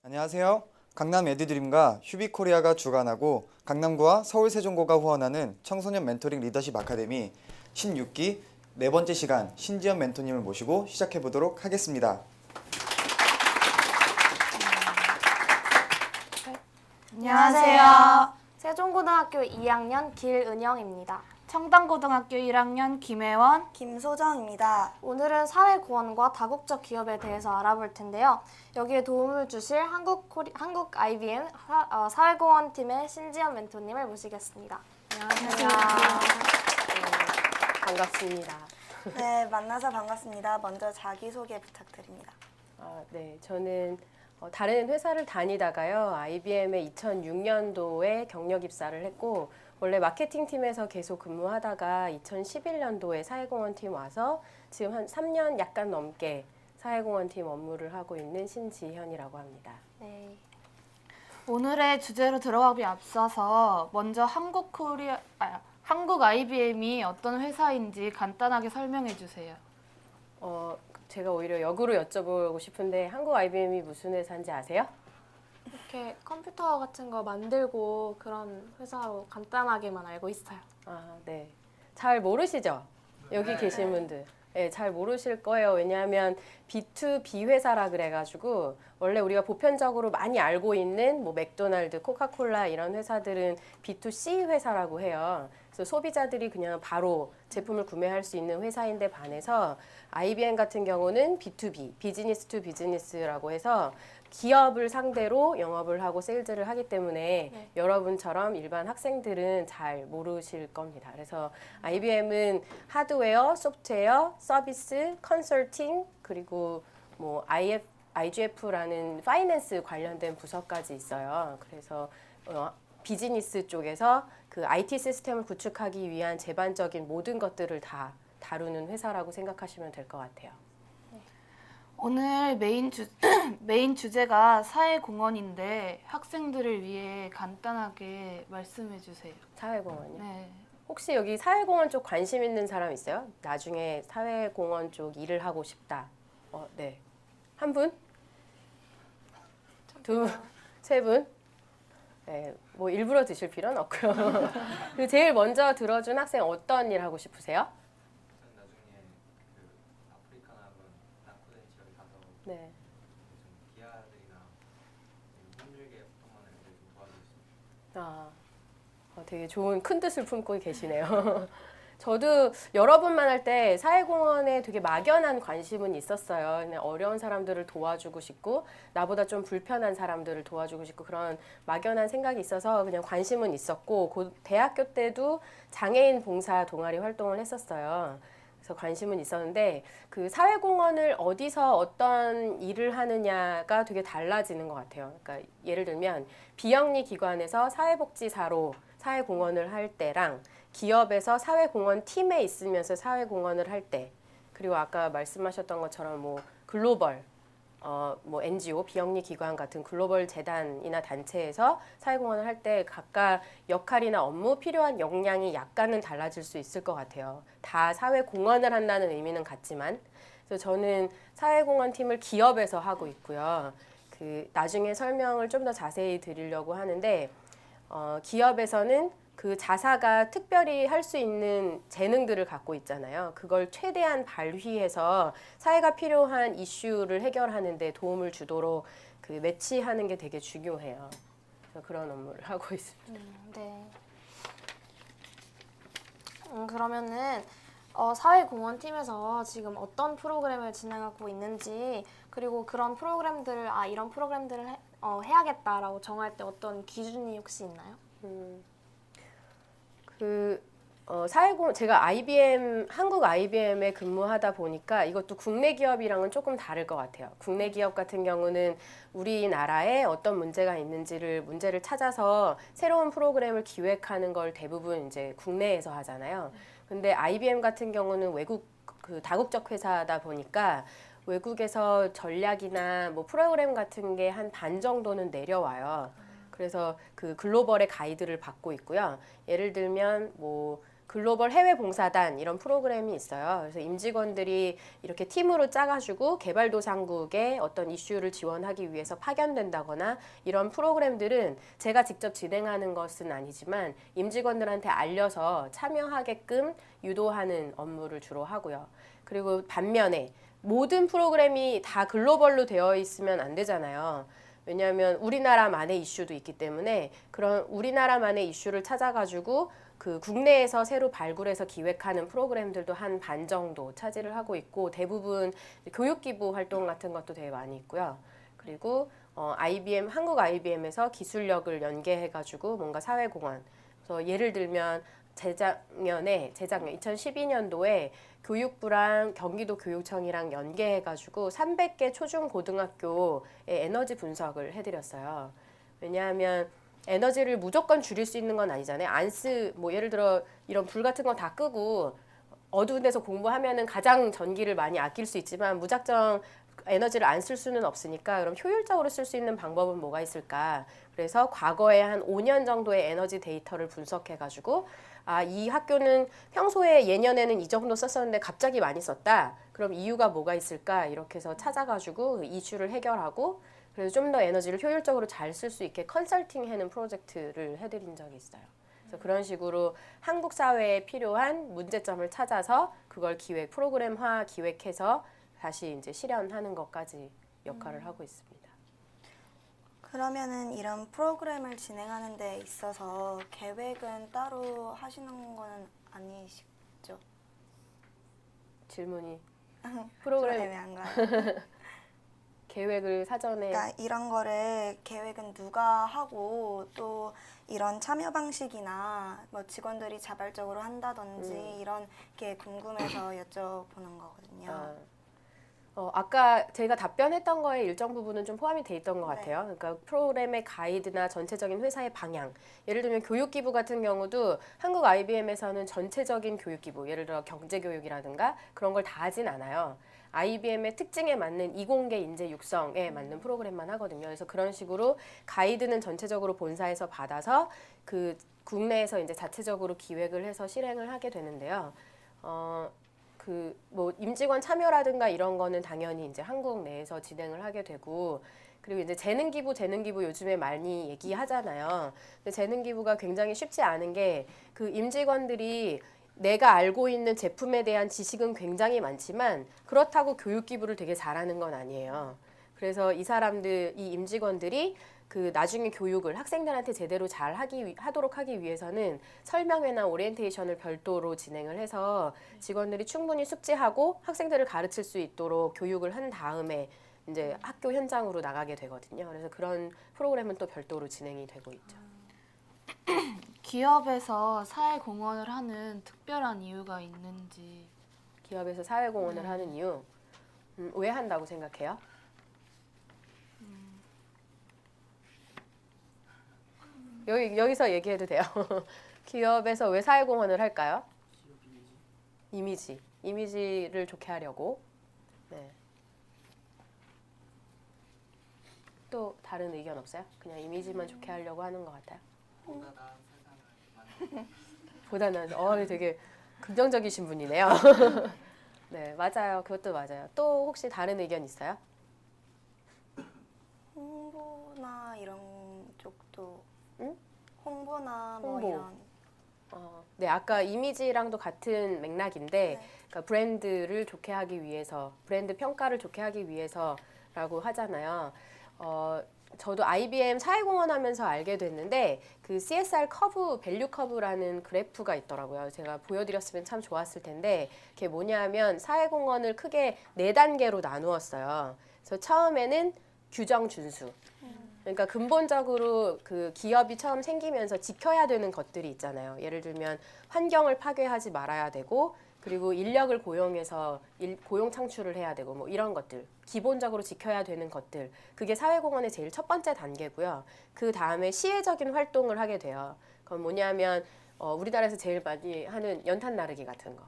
안녕하세요. 강남 에듀드림과 휴비코리아가 주관하고 강남구와 서울세종고가 후원하는 청소년 멘토링 리더십 아카데미 16기 네 번째 시간 신지연 멘토님을 모시고 시작해 보도록 하겠습니다. 안녕하세요. 세종고등학교 2학년 길은영입니다. 청담고등학교 1학년 김혜원. 김소정입니다. 오늘은 사회공헌과 다국적 기업에 대해서 알아볼 텐데요. 여기에 도움을 주실 한국 IBM 사회공헌팀의 신지연 멘토님을 모시겠습니다. 안녕하세요. 반갑습니다. 네, 만나서 반갑습니다. 먼저 자기소개 부탁드립니다. 네, 저는 다른 회사를 다니다가요, IBM에 2006년도에 경력 입사를 했고, 원래 마케팅팀에서 계속 근무하다가 2011년도에 사회공헌팀 와서 지금 한 3년 약간 넘게 사회공헌팀 업무를 하고 있는 신지현이라고 합니다. 네. 오늘의 주제로 들어가기 앞서서 먼저 한국 IBM이 어떤 회사인지 간단하게 설명해 주세요. 제가 오히려 역으로 여쭤보고 싶은데 한국 IBM이 무슨 회사인지 아세요? 이렇게 컴퓨터 같은 거 만들고 그런 회사로 간단하게만 알고 있어요. 네. 잘 모르시죠? 여기 계신 분들. 네, 잘 모르실 거예요. 왜냐하면 B2B 회사라 그래가지고 원래 우리가 보편적으로 많이 알고 있는 뭐 맥도날드, 코카콜라 이런 회사들은 B2C 회사라고 해요. 그래서 소비자들이 그냥 바로 제품을 구매할 수 있는 회사인데 반해서 IBM 같은 경우는 B2B, 비즈니스 투 비즈니스라고 해서 기업을 상대로 영업을 하고 세일즈를 하기 때문에 네. 여러분처럼 일반 학생들은 잘 모르실 겁니다. 그래서 IBM은 하드웨어, 소프트웨어, 서비스, 컨설팅 그리고 뭐 IGF라는 파이낸스 관련된 부서까지 있어요. 그래서 비즈니스 쪽에서 그 IT 시스템을 구축하기 위한 제반적인 모든 것들을 다 다루는 회사라고 생각하시면 될 것 같아요. 오늘 메인 주제가 사회공헌인데 학생들을 위해 간단하게 말씀해 주세요. 사회공헌이요? 네. 혹시 여기 사회공헌 쪽 관심 있는 사람 있어요? 나중에 사회공헌 쪽 일을 하고 싶다. 네. 한 분? 두, 세 분? 네, 뭐 일부러 드실 필요는 없고요. 그 제일 먼저 들어준 학생 어떤 일 하고 싶으세요? 저는 나중에 그 아프리카나 그런 낙후된 지역에 가서 네. 좀 기아들이나 힘들게 고통받는 애들 좀 도와주고 싶습니다. 되게 좋은 큰 뜻을 품고 계시네요. 저도 여러 번 만날 때 사회공헌에 되게 막연한 관심은 있었어요. 그냥 어려운 사람들을 도와주고 싶고 나보다 좀 불편한 사람들을 도와주고 싶고 그런 막연한 생각이 있어서 그냥 관심은 있었고 대학교 때도 장애인 봉사 동아리 활동을 했었어요. 그래서 관심은 있었는데 그 사회공헌을 어디서 어떤 일을 하느냐가 되게 달라지는 것 같아요. 그러니까 예를 들면 비영리 기관에서 사회복지사로 사회공헌을 할 때랑 기업에서 사회공헌 팀에 있으면서 사회공헌을 할 때 그리고 아까 말씀하셨던 것처럼 뭐 글로벌 뭐 NGO 비영리 기관 같은 글로벌 재단이나 단체에서 사회공헌을 할 때 각각 역할이나 업무 필요한 역량이 약간은 달라질 수 있을 것 같아요. 다 사회공헌을 한다는 의미는 같지만 그래서 저는 사회공헌 팀을 기업에서 하고 있고요. 그 나중에 설명을 좀 더 자세히 드리려고 하는데 기업에서는 그 자사가 특별히 할 수 있는 재능들을 갖고 있잖아요. 그걸 최대한 발휘해서 사회가 필요한 이슈를 해결하는 데 도움을 주도록 그 매치하는 게 되게 중요해요. 그래서 그런 업무를 하고 있습니다. 네. 그러면은 사회공헌팀에서 지금 어떤 프로그램을 진행하고 있는지 그리고 그런 프로그램들을 이런 프로그램들을 해야겠다라고 정할 때 어떤 기준이 혹시 있나요? 제가 한국 IBM에 근무하다 보니까 이것도 국내 기업이랑은 조금 다를 것 같아요. 국내 기업 같은 경우는 우리나라에 어떤 문제를 찾아서 새로운 프로그램을 기획하는 걸 대부분 이제 국내에서 하잖아요. 근데 IBM 같은 경우는 외국 그 다국적 회사다 보니까 외국에서 전략이나 뭐 프로그램 같은 게 한 반 정도는 내려와요. 그래서 그 글로벌의 가이드를 받고 있고요. 예를 들면 뭐 글로벌 해외 봉사단 이런 프로그램이 있어요. 그래서 임직원들이 이렇게 팀으로 짜가지고 개발도상국의 어떤 이슈를 지원하기 위해서 파견된다거나 이런 프로그램들은 제가 직접 진행하는 것은 아니지만 임직원들한테 알려서 참여하게끔 유도하는 업무를 주로 하고요. 그리고 반면에 모든 프로그램이 다 글로벌로 되어 있으면 안 되잖아요. 왜냐하면 우리나라만의 이슈도 있기 때문에 그런 우리나라만의 이슈를 찾아가지고 그 국내에서 새로 발굴해서 기획하는 프로그램들도 한 반 정도 차지를 하고 있고 대부분 교육기부 활동 같은 것도 되게 많이 있고요. 그리고 IBM 한국 IBM에서 기술력을 연계해가지고 뭔가 사회공헌. 그래서 예를 들면 재작년 2012년도에 교육부랑 경기도 교육청이랑 연계해가지고 300개 초중고등학교의 에너지 분석을 해드렸어요. 왜냐하면 에너지를 무조건 줄일 수 있는 건 아니잖아요. 뭐 예를 들어 이런 불 같은 거 다 끄고 어두운 데서 공부하면은 가장 전기를 많이 아낄 수 있지만 무작정 에너지를 안 쓸 수는 없으니까 그럼 효율적으로 쓸 수 있는 방법은 뭐가 있을까? 그래서 과거에 한 5년 정도의 에너지 데이터를 분석해가지고 이 학교는 평소에 예년에는 이 정도 썼었는데 갑자기 많이 썼다. 그럼 이유가 뭐가 있을까? 이렇게 해서 찾아가지고 그 이슈를 해결하고 그래서 좀 더 에너지를 효율적으로 잘 쓸 수 있게 컨설팅하는 프로젝트를 해드린 적이 있어요. 그래서 그런 식으로 한국 사회에 필요한 문제점을 찾아서 그걸 프로그램화 기획해서 다시 이제 실현하는 것까지 역할을 하고 있습니다. 그러면은 이런 프로그램을 진행하는 데 있어서 계획은 따로 하시는 거는 아니시죠? 질문이 좀 프로그램 애매한가요? 계획을 사전에 그러니까 이런 거를 계획은 누가 하고 또 이런 참여 방식이나 뭐 직원들이 자발적으로 한다든지 이런 게 궁금해서 여쭤보는 거거든요. 아까 제가 답변했던 거에 일정 부분은 좀 포함이 돼 있던 것 네. 같아요. 그러니까 프로그램의 가이드나 전체적인 회사의 방향. 예를 들면 교육기부 같은 경우도 한국 IBM에서는 전체적인 교육기부, 예를 들어 경제교육이라든가 그런 걸 다 하진 않아요. IBM의 특징에 맞는 이공계 인재 육성에 맞는 프로그램만 하거든요. 그래서 그런 식으로 가이드는 전체적으로 본사에서 받아서 그 국내에서 이제 자체적으로 기획을 해서 실행을 하게 되는데요. 뭐 임직원 참여라든가 이런 거는 당연히 이제 한국 내에서 진행을 하게 되고 그리고 이제 재능 기부 요즘에 많이 얘기하잖아요. 근데 재능 기부가 굉장히 쉽지 않은 게 그 임직원들이 내가 알고 있는 제품에 대한 지식은 굉장히 많지만 그렇다고 교육 기부를 되게 잘하는 건 아니에요. 그래서 이 임직원들이 그 나중에 교육을 학생들한테 제대로 하도록 하기 위해서는 설명회나 오리엔테이션을 별도로 진행을 해서 직원들이 충분히 숙지하고 학생들을 가르칠 수 있도록 교육을 한 다음에 이제 학교 현장으로 나가게 되거든요. 그래서 그런 프로그램은 또 별도로 진행이 되고 있죠. 기업에서 사회공헌을 하는 특별한 이유가 있는지. 기업에서 사회공헌을 하는 이유, 왜 한다고 생각해요? 여기서 얘기해도 돼요. 기업에서 왜 사회공헌을 할까요? 이미지를 좋게 하려고. 네. 또 다른 의견 없어요? 그냥 이미지만 좋게 하려고 하는 것 같아요. 보다 나은 세상을 만들고 보다 나은, 되게 긍정적이신 분이네요. 네, 맞아요. 그것도 맞아요. 또 혹시 다른 의견 있어요? 홍보나 이런 쪽도 응? 홍보나 뭐 홍보. 이런 네, 아까 이미지랑도 같은 맥락인데, 네. 그러니까 브랜드를 좋게 하기 위해서, 브랜드 평가를 좋게 하기 위해서라고 하잖아요. 저도 IBM 사회공헌 하면서 알게 됐는데, 그 CSR 커브, 밸류 커브라는 그래프가 있더라고요. 제가 보여드렸으면 참 좋았을 텐데, 그게 뭐냐면 사회공헌을 크게 4단계로 나누었어요. 그래서 처음에는 규정 준수. 그러니까 근본적으로 그 기업이 처음 생기면서 지켜야 되는 것들이 있잖아요. 예를 들면 환경을 파괴하지 말아야 되고 그리고 인력을 고용해서 고용 창출을 해야 되고 뭐 이런 것들 기본적으로 지켜야 되는 것들 그게 사회공헌의 제일 첫 번째 단계고요. 그 다음에 시혜적인 활동을 하게 돼요. 그건 뭐냐면 우리나라에서 제일 많이 하는 연탄 나르기 같은 거.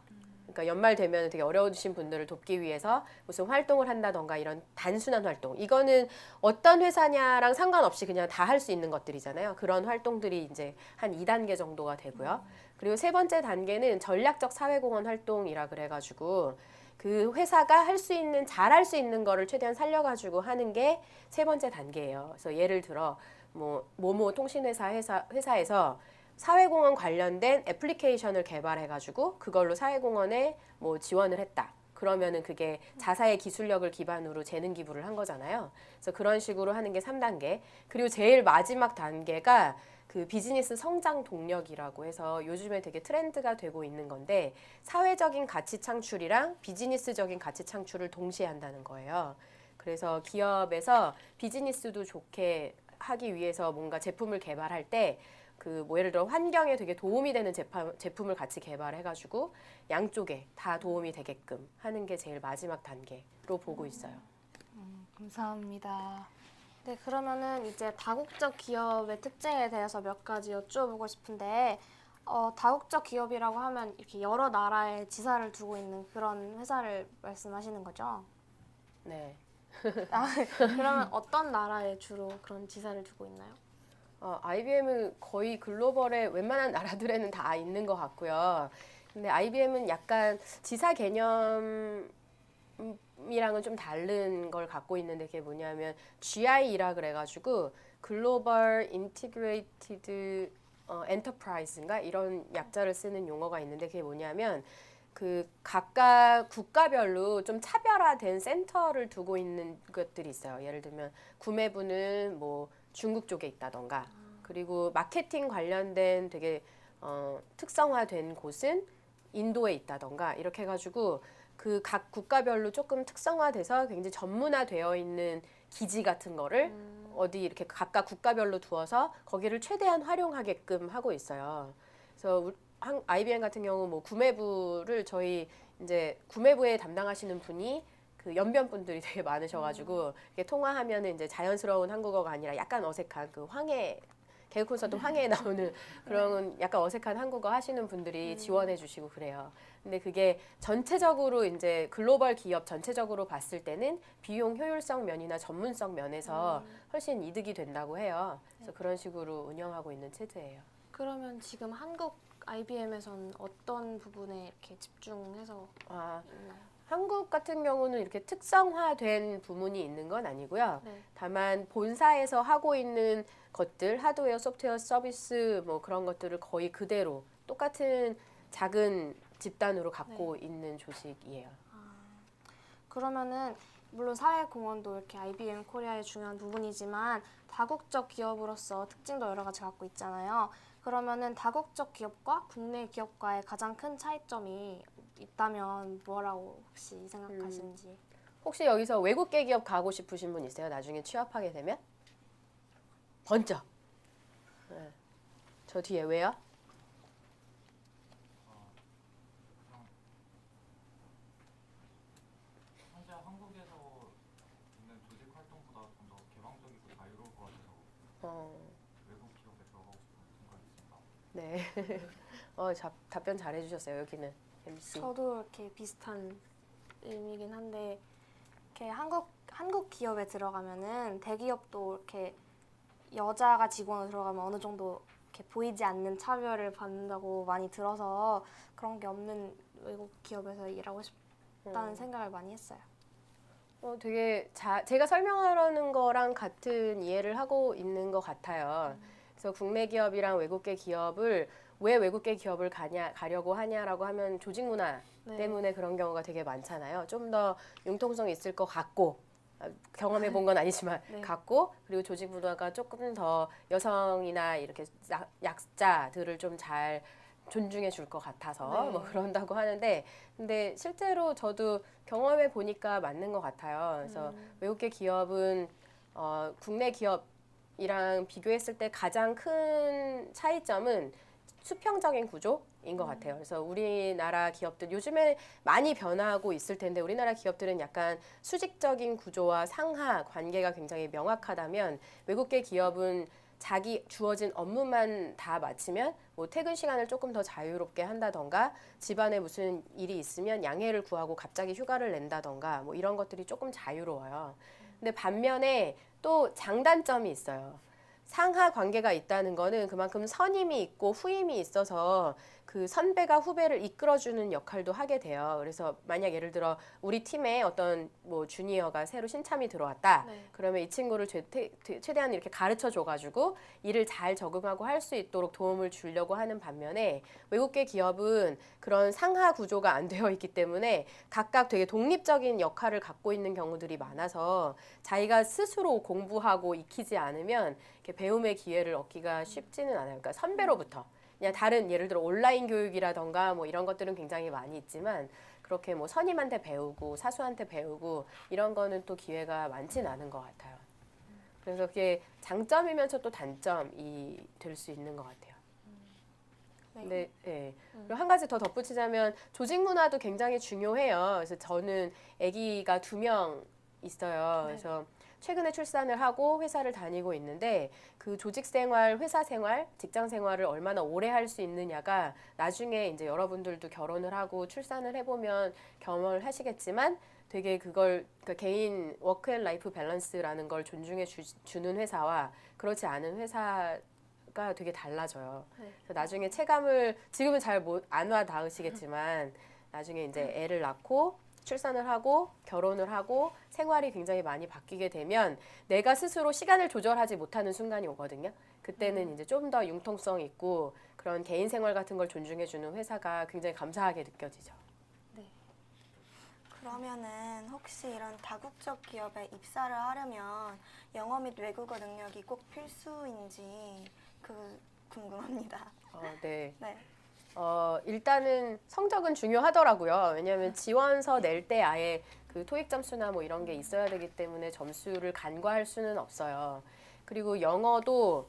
그러니까 연말 되면 되게 어려우신 분들을 돕기 위해서 무슨 활동을 한다던가 이런 단순한 활동. 이거는 어떤 회사냐랑 상관없이 그냥 다 할 수 있는 것들이잖아요. 그런 활동들이 이제 한 2단계 정도가 되고요. 그리고 세 번째 단계는 전략적 사회공헌 활동이라 그래가지고 그 회사가 할 수 있는, 잘 할 수 있는 거를 최대한 살려가지고 하는 게 세 번째 단계예요. 그래서 예를 들어 모모 통신회사에서 사회공헌 관련된 애플리케이션을 개발해가지고 그걸로 사회공헌에 뭐 지원을 했다. 그러면은 그게 자사의 기술력을 기반으로 재능 기부를 한 거잖아요. 그래서 그런 식으로 하는 게 3단계. 그리고 제일 마지막 단계가 그 비즈니스 성장 동력이라고 해서 요즘에 되게 트렌드가 되고 있는 건데 사회적인 가치 창출이랑 비즈니스적인 가치 창출을 동시에 한다는 거예요. 그래서 기업에서 비즈니스도 좋게 하기 위해서 뭔가 제품을 개발할 때 그 뭐 예를 들어 환경에 되게 도움이 되는 제품을 같이 개발해가지고 양쪽에 다 도움이 되게끔 하는 게 제일 마지막 단계로 보고 있어요. 감사합니다. 네, 그러면은 이제 다국적 기업의 특징에 대해서 몇 가지 여쭤보고 싶은데, 다국적 기업이라고 하면 이렇게 여러 나라에 지사를 두고 있는 그런 회사를 말씀하시는 거죠? 네. 그러면 어떤 나라에 주로 그런 지사를 두고 있나요? IBM은 거의 글로벌의 웬만한 나라들에는 다 있는 것 같고요. 근데 IBM은 약간 지사 개념이랑은 좀 다른 걸 갖고 있는데 그게 뭐냐면 GIE라 그래가지고 글로벌 인티그레이티드 엔터프라이즈인가 이런 약자를 쓰는 용어가 있는데 그게 뭐냐면 그 각각 국가별로 좀 차별화된 센터를 두고 있는 것들이 있어요. 예를 들면 구매부는 뭐 중국 쪽에 있다던가 그리고 마케팅 관련된 되게 특성화된 곳은 인도에 있다던가 이렇게 해가지고 그 각 국가별로 조금 특성화돼서 굉장히 전문화되어 있는 기지 같은 거를 어디 이렇게 각각 국가별로 두어서 거기를 최대한 활용하게끔 하고 있어요. 그래서 IBM 같은 경우 뭐 구매부를 저희 이제 구매부에 담당하시는 분이 그 연변 분들이 되게 많으셔가지고 이게 통화하면은 이제 자연스러운 한국어가 아니라 약간 어색한 그 개그 콘서트 황해에 나오는 그런 약간 어색한 한국어 하시는 분들이 지원해주시고 그래요. 근데 그게 전체적으로 이제 글로벌 기업 전체적으로 봤을 때는 비용 효율성 면이나 전문성 면에서 훨씬 이득이 된다고 해요. 그래서 그런 식으로 운영하고 있는 체제예요. 그러면 지금 한국 IBM에서는 어떤 부분에 이렇게 집중해서 있나요? 한국 같은 경우는 이렇게 특성화된 부문이 있는 건 아니고요. 네. 다만 본사에서 하고 있는 것들, 하드웨어, 소프트웨어, 서비스 뭐 그런 것들을 거의 그대로 똑같은 작은 집단으로 갖고 있는 조직이에요. 그러면은 물론 사회공헌도 이렇게 IBM 코리아의 중요한 부분이지만 다국적 기업으로서 특징도 여러 가지 갖고 있잖아요. 그러면은 다국적 기업과 국내 기업과의 가장 큰 차이점이 있다면 뭐라고 혹시 생각하시는지? 혹시 여기서 외국계 기업 가고 싶으신 분 있어요? 나중에 취업하게 되면? 번쩍. 네. 저 뒤에 왜요? 현재 한국에서 있는 조직 활동보다 좀 더 개방적이고 자유로울 것 같아서 외국 기업에 들어가고 싶은 생각이 있습니다. 네. 답변 잘 해주셨어요. 여기는 MC. 저도 이렇게 비슷한 의미긴 한데 이렇게 한국 기업에 들어가면은 대기업도 이렇게 여자가 직원으로 들어가면 어느 정도 이렇게 보이지 않는 차별을 받는다고 많이 들어서 그런 게 없는 외국 기업에서 일하고 싶다는 생각을 많이 했어요. 되게 제가 설명하려는 거랑 같은 이해를 하고 있는 것 같아요. 그래서 국내 기업이랑 외국계 기업을 왜 외국계 기업을 가려고 하냐라고 하면 조직 문화 때문에 그런 경우가 되게 많잖아요. 좀 더 융통성 있을 것 같고 경험해 본 건 아니지만 같고 그리고 조직 문화가 조금 더 여성이나 이렇게 약자들을 좀 잘 존중해 줄 것 같아서 뭐 그런다고 하는데 근데 실제로 저도 경험해 보니까 맞는 것 같아요. 그래서 외국계 기업은 국내 기업이랑 비교했을 때 가장 큰 차이점은 수평적인 구조인 것 같아요. 그래서 우리나라 기업들 요즘에 많이 변화하고 있을 텐데 우리나라 기업들은 약간 수직적인 구조와 상하 관계가 굉장히 명확하다면 외국계 기업은 자기 주어진 업무만 다 마치면 뭐 퇴근 시간을 조금 더 자유롭게 한다던가 집안에 무슨 일이 있으면 양해를 구하고 갑자기 휴가를 낸다던가 뭐 이런 것들이 조금 자유로워요. 근데 반면에 또 장단점이 있어요. 상하 관계가 있다는 거는 그만큼 선임이 있고 후임이 있어서 그 선배가 후배를 이끌어주는 역할도 하게 돼요. 그래서 만약 예를 들어 우리 팀에 어떤 뭐 주니어가 새로 신참이 들어왔다. 네. 그러면 이 친구를 최대한 이렇게 가르쳐 줘가지고 일을 잘 적응하고 할 수 있도록 도움을 주려고 하는 반면에 외국계 기업은 그런 상하 구조가 안 되어 있기 때문에 각각 되게 독립적인 역할을 갖고 있는 경우들이 많아서 자기가 스스로 공부하고 익히지 않으면 이렇게 배움의 기회를 얻기가 쉽지는 않아요. 그러니까 선배로부터. 그냥 다른 예를 들어 온라인 교육이라던가 뭐 이런 것들은 굉장히 많이 있지만 그렇게 뭐 선임한테 배우고 사수한테 배우고 이런 거는 또 기회가 많진 않은 것 같아요. 그래서 그게 장점이면서 또 단점이 될 수 있는 것 같아요. 근데 예. 그리고 한 가지 더 덧붙이자면 조직 문화도 굉장히 중요해요. 그래서 저는 아기가 2명 있어요. 그래서 최근에 출산을 하고 회사를 다니고 있는데 그 조직 생활, 회사 생활, 직장 생활을 얼마나 오래 할 수 있느냐가 나중에 이제 여러분들도 결혼을 하고 출산을 해보면 경험을 하시겠지만 되게 그걸 그러니까 개인 워크 앤 라이프 밸런스라는 걸 존중해 주는 회사와 그렇지 않은 회사가 되게 달라져요. 그래서 나중에 체감을 지금은 잘 안 와 닿으시겠지만 나중에 이제 애를 낳고 출산을 하고 결혼을 하고 생활이 굉장히 많이 바뀌게 되면 내가 스스로 시간을 조절하지 못하는 순간이 오거든요. 그때는 이제 좀 더 융통성 있고 그런 개인 생활 같은 걸 존중해주는 회사가 굉장히 감사하게 느껴지죠. 그러면은 혹시 이런 다국적 기업에 입사를 하려면 영어 및 외국어 능력이 꼭 필수인지 궁금합니다. 네. 네. 일단은 성적은 중요하더라고요. 왜냐하면 지원서 낼 때 아예 그 토익 점수나 뭐 이런 게 있어야 되기 때문에 점수를 간과할 수는 없어요. 그리고 영어도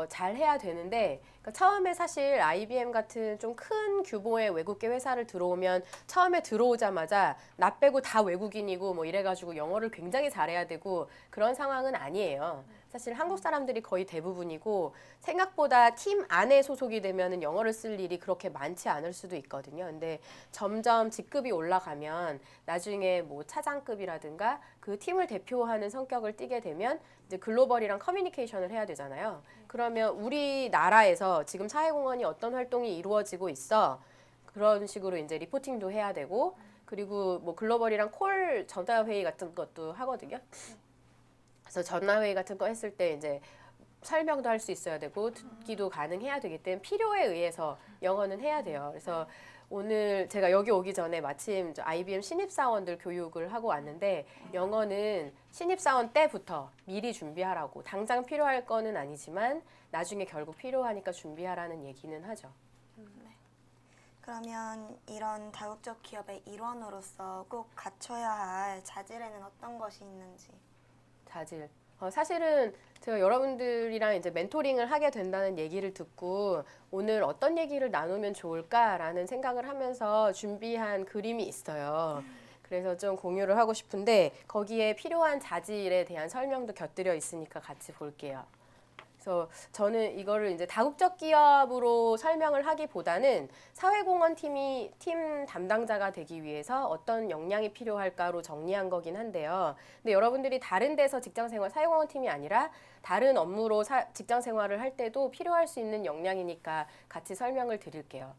잘 해야 되는데 그러니까 처음에 사실 IBM 같은 좀 큰 규모의 외국계 회사를 들어오면 처음에 들어오자마자 나 빼고 다 외국인이고 뭐 이래가지고 영어를 굉장히 잘해야 되고 그런 상황은 아니에요. 사실 한국 사람들이 거의 대부분이고 생각보다 팀 안에 소속이 되면은 영어를 쓸 일이 그렇게 많지 않을 수도 있거든요. 근데 점점 직급이 올라가면 나중에 뭐 차장급이라든가 그 팀을 대표하는 성격을 띠게 되면 이제 글로벌이랑 커뮤니케이션을 해야 되잖아요. 그러면 우리나라에서 지금 사회공헌이 어떤 활동이 이루어지고 있어. 그런 식으로 이제 리포팅도 해야 되고 그리고 뭐 글로벌이랑 콜 전화회의 같은 것도 하거든요. 그래서 전화회의 같은 거 했을 때 이제 설명도 할 수 있어야 되고 듣기도 가능해야 되기 때문에 필요에 의해서 영어는 해야 돼요. 그래서 오늘 제가 여기 오기 전에 마침 IBM 신입사원들 교육을 하고 왔는데 영어는 신입사원 때부터 미리 준비하라고 당장 필요할 거는 아니지만 나중에 결국 필요하니까 준비하라는 얘기는 하죠. 그러면 이런 다국적 기업의 일원으로서 꼭 갖춰야 할 자질에는 어떤 것이 있는지. 자질. 사실은 제가 여러분들이랑 이제 멘토링을 하게 된다는 얘기를 듣고 오늘 어떤 얘기를 나누면 좋을까라는 생각을 하면서 준비한 그림이 있어요. 그래서 좀 공유를 하고 싶은데 거기에 필요한 자질에 대한 설명도 곁들여 있으니까 같이 볼게요. 그래서 저는 이거를 이제 다국적 기업으로 설명을 하기보다는 사회공헌 팀 담당자가 되기 위해서 어떤 역량이 필요할까로 정리한 거긴 한데요. 근데 여러분들이 다른 데서 직장생활, 사회공헌 팀이 아니라 다른 업무로 직장 생활을 할 때도 필요할 수 있는 역량이니까 같이 설명을 드릴게요.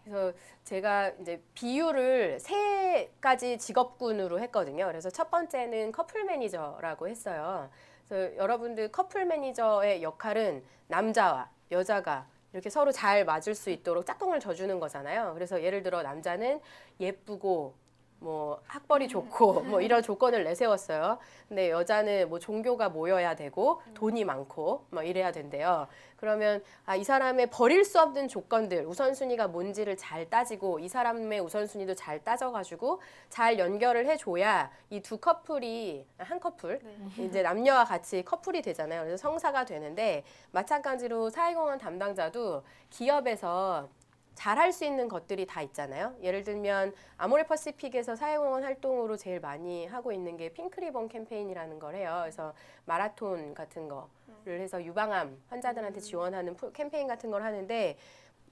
그래서 제가 이제 비유를 3가지 직업군으로 했거든요. 그래서 첫 번째는 커플 매니저라고 했어요. 그래서 여러분들 커플 매니저의 역할은 남자와 여자가 이렇게 서로 잘 맞을 수 있도록 짝꿍을 져주는 거잖아요. 그래서 예를 들어 남자는 예쁘고 뭐 학벌이 좋고 뭐 이런 조건을 내세웠어요. 근데 여자는 뭐 종교가 모여야 되고 돈이 많고 뭐 이래야 된대요. 그러면 이 사람의 버릴 수 없는 조건들 우선순위가 뭔지를 잘 따지고 이 사람의 우선순위도 잘 따져가지고 잘 연결을 해줘야 이 두 커플이 한 커플 이제 남녀와 같이 커플이 되잖아요. 그래서 성사가 되는데 마찬가지로 사회공헌 담당자도 기업에서 잘할 수 있는 것들이 다 있잖아요. 예를 들면 아모레 퍼시픽에서 사회공헌 활동으로 제일 많이 하고 있는 게 핑크리본 캠페인이라는 걸 해요. 그래서 마라톤 같은 거를 해서 유방암 환자들한테 지원하는 캠페인 같은 걸 하는데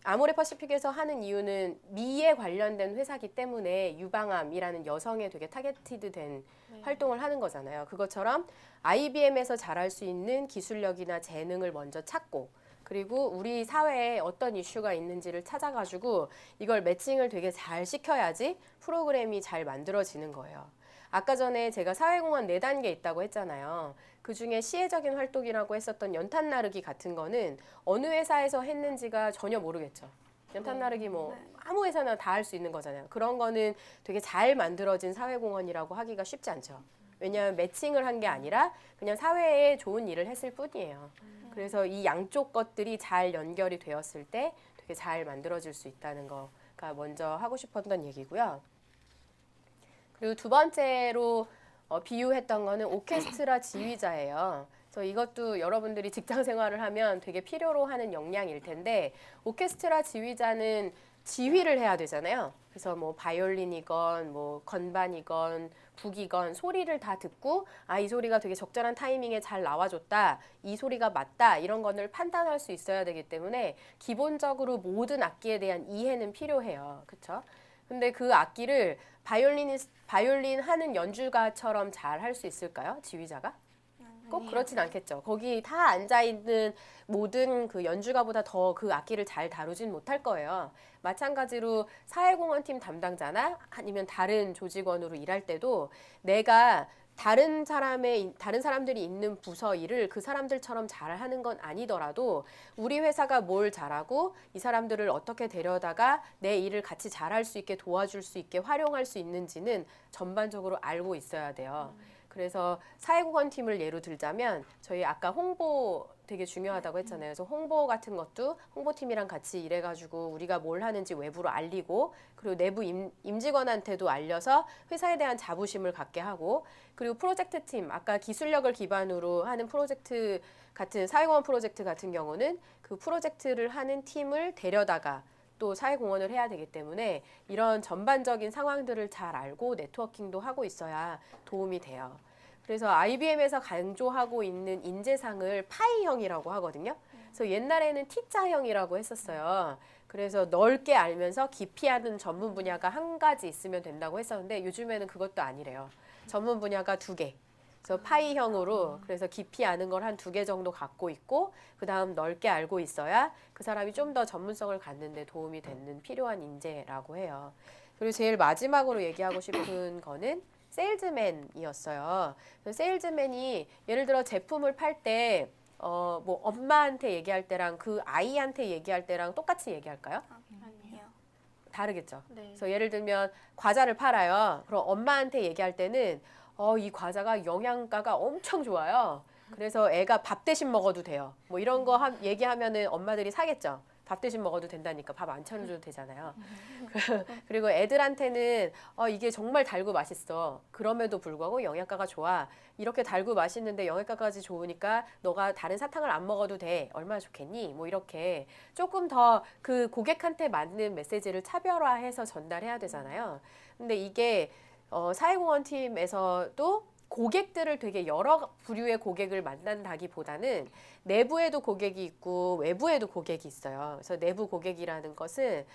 아모레 퍼시픽에서 하는 이유는 미에 관련된 회사기 때문에 유방암이라는 여성에 되게 타겟티드된 활동을 하는 거잖아요. 그것처럼 IBM에서 잘할 수 있는 기술력이나 재능을 먼저 찾고 그리고 우리 사회에 어떤 이슈가 있는지를 찾아가지고 이걸 매칭을 되게 잘 시켜야지 프로그램이 잘 만들어지는 거예요. 아까 전에 제가 사회공헌 4단계 있다고 했잖아요. 그중에 시혜적인 활동이라고 했었던 연탄 나르기 같은 거는 어느 회사에서 했는지가 전혀 모르겠죠. 연탄 나르기 뭐 아무 회사나 다 할 수 있는 거잖아요. 그런 거는 되게 잘 만들어진 사회공헌이라고 하기가 쉽지 않죠. 왜냐하면 매칭을 한 게 아니라 그냥 사회에 좋은 일을 했을 뿐이에요. 그래서 이 양쪽 것들이 잘 연결이 되었을 때 되게 잘 만들어질 수 있다는 거가 먼저 하고 싶었던 얘기고요. 그리고 두 번째로 비유했던 거는 오케스트라 지휘자예요. 그래서 이것도 여러분들이 직장 생활을 하면 되게 필요로 하는 역량일 텐데 오케스트라 지휘자는 지휘를 해야 되잖아요. 그래서 뭐 바이올린이건 뭐 건반이건 북이건 소리를 다 듣고 이 소리가 되게 적절한 타이밍에 잘 나와줬다. 이 소리가 맞다. 이런 거를 판단할 수 있어야 되기 때문에 기본적으로 모든 악기에 대한 이해는 필요해요. 그렇죠? 근데 그 악기를 바이올린 하는 연주가처럼 잘 할 수 있을까요? 지휘자가? 꼭 그렇진 않겠죠. 거기 다 앉아있는 모든 그 연주가보다 더 그 악기를 잘 다루진 못할 거예요. 마찬가지로 사회공헌팀 담당자나 아니면 다른 조직원으로 일할 때도 내가 다른 사람들이 있는 부서 일을 그 사람들처럼 잘하는 건 아니더라도 우리 회사가 뭘 잘하고 이 사람들을 어떻게 데려다가 내 일을 같이 잘할 수 있게 도와줄 수 있게 활용할 수 있는지는 전반적으로 알고 있어야 돼요. 그래서 사회공헌팀을 예로 들자면 저희 아까 홍보 되게 중요하다고 했잖아요. 그래서 홍보 같은 것도 홍보팀이랑 같이 일해가지고 우리가 뭘 하는지 외부로 알리고 그리고 내부 임직원한테도 알려서 회사에 대한 자부심을 갖게 하고 그리고 프로젝트 팀, 아까 기술력을 기반으로 하는 프로젝트 같은 사회공헌 프로젝트 같은 경우는 그 프로젝트를 하는 팀을 데려다가 또 사회공헌을 해야 되기 때문에 이런 전반적인 상황들을 잘 알고 네트워킹도 하고 있어야 도움이 돼요. 그래서 IBM에서 강조하고 있는 인재상을 파이형이라고 하거든요. 그래서 옛날에는 T자형이라고 했었어요. 그래서 넓게 알면서 깊이 아는 전문 분야가 한 가지 있으면 된다고 했었는데 요즘에는 그것도 아니래요. 전문 분야가 2개. 그래서 파이형으로 그래서 깊이 아는 걸 한 2개 정도 갖고 있고 그다음 넓게 알고 있어야 그 사람이 좀 더 전문성을 갖는 데 도움이 되는 필요한 인재라고 해요. 그리고 제일 마지막으로 얘기하고 싶은 거는 세일즈맨이었어요. 세일즈맨이 예를 들어 제품을 팔 때 뭐 엄마한테 얘기할 때랑 그 아이한테 얘기할 때랑 똑같이 얘기할까요? 아니요. 다르겠죠. 네. 그래서 예를 들면 과자를 팔아요. 그럼 엄마한테 얘기할 때는 이 과자가 영양가가 엄청 좋아요. 그래서 애가 밥 대신 먹어도 돼요. 뭐 이런 거 얘기하면은 엄마들이 사겠죠. 밥 대신 먹어도 된다니까 밥 안 차려줘도 되잖아요. 그리고 애들한테는 이게 정말 달고 맛있어. 그럼에도 불구하고 영양가가 좋아. 이렇게 달고 맛있는데 영양가까지 좋으니까 너가 다른 사탕을 안 먹어도 돼. 얼마나 좋겠니? 뭐 이렇게 조금 더 그 고객한테 맞는 메시지를 차별화해서 전달해야 되잖아요. 근데 이게 사회공헌 팀에서도 고객들을 되게 여러 부류의 고객을 만난다기보다는 내부에도 고객이 있고 외부에도 고객이 있어요. 그래서 내부 고객이라는 것은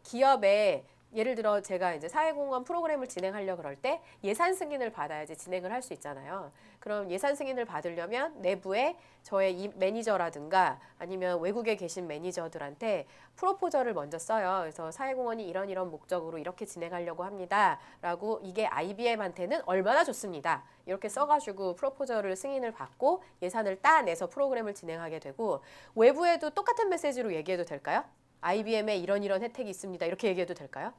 기업에 예를 들어 제가 이제 사회공헌 프로그램을 진행하려고 그럴 때 예산 승인을 받아야지 진행을 할 수 있잖아요. 그럼 예산 승인을 받으려면 내부에 저의 이 매니저라든가 아니면 외국에 계신 매니저들한테 프로포저를 먼저 써요. 그래서 사회공헌이 이런 목적으로 이렇게 진행하려고 합니다. 라고 이게 IBM한테는 얼마나 좋습니다. 이렇게 써가지고 프로포저를 승인을 받고 예산을 따내서 프로그램을 진행하게 되고 외부에도 똑같은 메시지로 얘기해도 될까요? IBM에 이런 혜택이 있습니다. 이렇게 얘기해도 될까요?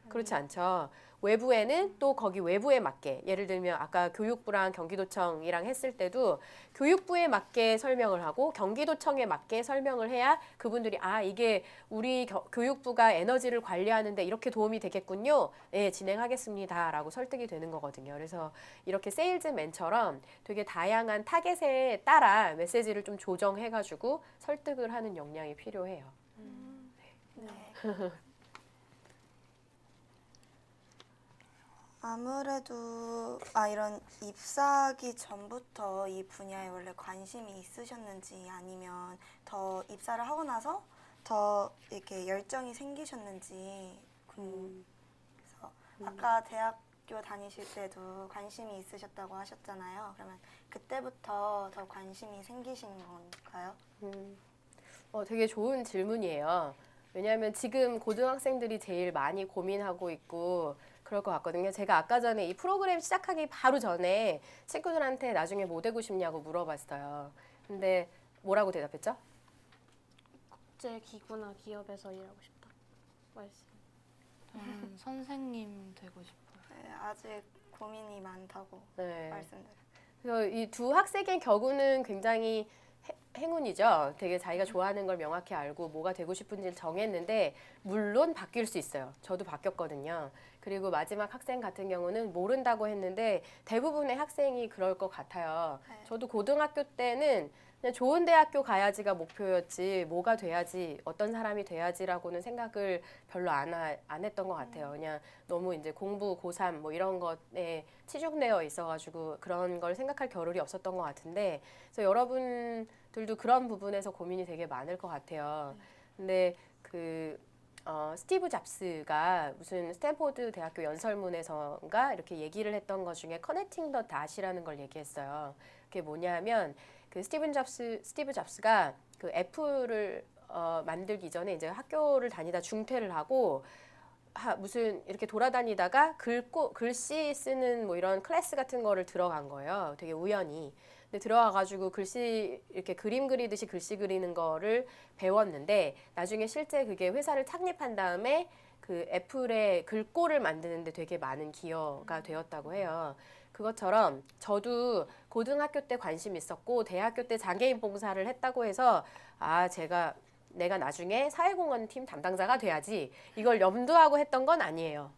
그렇지 않죠. 외부에는 또 거기 외부에 맞게 예를 들면 아까 교육부랑 경기도청이랑 했을 때도 교육부에 맞게 설명을 하고 경기도청에 맞게 설명을 해야 그분들이 이게 우리 교육부가 에너지를 관리하는데 이렇게 도움이 되겠군요. 네, 진행하겠습니다. 라고 설득이 되는 거거든요. 그래서 이렇게 세일즈맨처럼 되게 다양한 타겟에 따라 메시지를 좀 조정해가지고 설득을 하는 역량이 필요해요. 네. 아무래도 이런 입사하기 전부터 이 분야에 원래 관심이 있으셨는지 아니면 더 입사를 하고 나서 더 이렇게 열정이 생기셨는지 궁금해서 아까 대학교 다니실 때도 관심이 있으셨다고 하셨잖아요. 그러면 그때부터 더 관심이 생기신 건가요? 되게 좋은 질문이에요. 왜냐하면 지금 고등학생들이 제일 많이 고민하고 있고 그럴 것 같거든요. 제가 아까 전에 이 프로그램 시작하기 바로 전에 친구들한테 나중에 뭐 되고 싶냐고 물어봤어요. 근데 뭐라고 대답했죠? 국제 기구나 기업에서 일하고 싶다 말씀. 저는 선생님 되고 싶어요. 네, 아직 고민이 많다고 네. 말씀드려요. 그래서 이 두 학생의 경우는 굉장히 행운이죠. 되게 자기가 좋아하는 걸 명확히 알고 뭐가 되고 싶은지를 정했는데 물론 바뀔 수 있어요. 저도 바뀌었거든요. 그리고 마지막 학생 같은 경우는 모른다고 했는데 대부분의 학생이 그럴 것 같아요. 네. 저도 고등학교 때는 그냥 좋은 대학교 가야지가 목표였지 뭐가 돼야지 어떤 사람이 돼야지라고는 생각을 별로 안 했던 것 같아요. 그냥 너무 이제 공부 고3 뭐 이런 것에 치중되어 있어가지고 그런 걸 생각할 겨를이 없었던 것 같은데 그래서 여러분들도 그런 부분에서 고민이 되게 많을 것 같아요. 근데 스티브 잡스가 무슨 스탠포드 대학교 연설문에서인가 이렇게 얘기를 했던 것 중에 커넥팅 더 닷이라는 걸 얘기했어요. 그게 뭐냐면 그 스티브 잡스가 그 애플을 만들기 전에 이제 학교를 다니다 중퇴를 하고 무슨 이렇게 돌아다니다가 글씨 쓰는 뭐 이런 클래스 같은 거를 들어간 거예요. 되게 우연히. 근데 들어와가지고 글씨 이렇게 그림 그리듯이 글씨 그리는 거를 배웠는데 나중에 실제 그게 회사를 창립한 다음에 그 애플의 글꼴을 만드는데 되게 많은 기여가 되었다고 해요. 그것처럼 저도 고등학교 때 관심 있었고 대학교 때 장애인 봉사를 했다고 해서 내가 나중에 사회공헌 팀 담당자가 돼야지 이걸 염두하고 했던 건 아니에요.